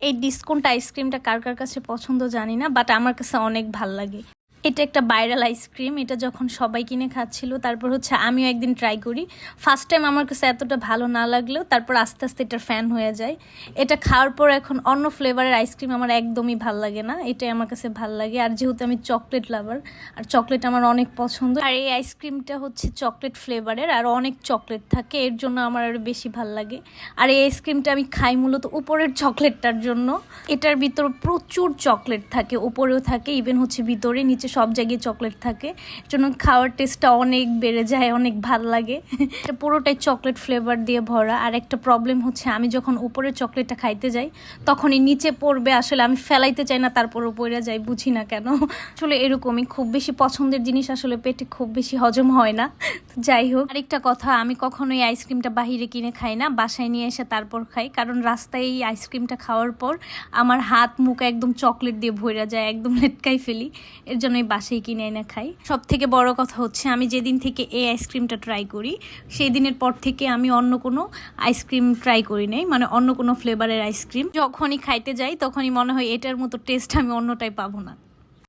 এই ডিসকন্ট আইসক্রিমটা কার কার কাছে পছন্দ জানি না, বাট আমার কাছে অনেক ভাল লাগে। এটা একটা ভাইরাল আইসক্রিম। এটা যখন সবাই কিনে খাচ্ছিল, তারপর হচ্ছে আমিও একদিন ট্রাই করি। ফার্স্ট টাইম আমার কাছে এতটা ভালো না লাগলেও তারপর আস্তে আস্তে এটার ফ্যান হয়ে যায়। এটা খাওয়ার পর এখন অন্য ফ্লেভারের আইসক্রিম আমার একদমই ভাল লাগে না, এটাই আমার কাছে ভাল লাগে। আর যেহেতু আমি চকলেট লাভার, আর চকলেট আমার অনেক পছন্দ, আর এই আইসক্রিমটা হচ্ছে চকলেট ফ্লেভারের, আর অনেক চকলেট থাকে, এর জন্য আমার আরও বেশি ভাল লাগে। আর এই আইসক্রিমটা আমি খাই মূলত উপরের চকলেটটার জন্য। এটার ভিতর প্রচুর চকলেট থাকে, উপরেও থাকে, ইভেন হচ্ছে ভিতরে নিচে সব জায়গায় চকলেট থাকে, জন্য খাওয়ার টেস্টটা অনেক বেড়ে যায়, অনেক ভাল লাগে। এটা পুরোটাই চকলেট ফ্লেভার দিয়ে ভরা। আর একটা প্রবলেম হচ্ছে, আমি যখন উপরের চকলেটটা খাইতে যাই তখনই নিচে পড়বে, আসলে আমি ফেলাইতে চাই না, তারপরও পড়ে যাই, বুঝি না কেন। আসলে এরকমই, খুব বেশি পছন্দের জিনিস আসলে পেটে খুব বেশি হজম হয় না। যাই হোক, আরেকটা কথা, আমি কখনো এই আইসক্রিমটা বাহিরে কিনে খাই না, বাসায় নিয়ে এসে তারপর খাই। কারণ রাস্তায় এই আইসক্রিমটা খাওয়ার পর আমার হাত মুখ একদম চকলেট দিয়ে ভরে যায়, একদম লেটকাই ফেলি। এর জন্য বাসায় কিনে এনে খাই। সব থেকে বড় কথা হচ্ছে, আমি যেদিন থেকে এই আইসক্রিমটা ট্রাই করি সেই দিনের পর থেকে আমি অন্য কোনো আইসক্রিম ট্রাই করি নাই, মানে অন্য কোনো ফ্লেভারের আইসক্রিম। যখনই খাইতে যাই তখনই মনে হয় এটার মতো টেস্ট আমি অন্যটাই পাবো না।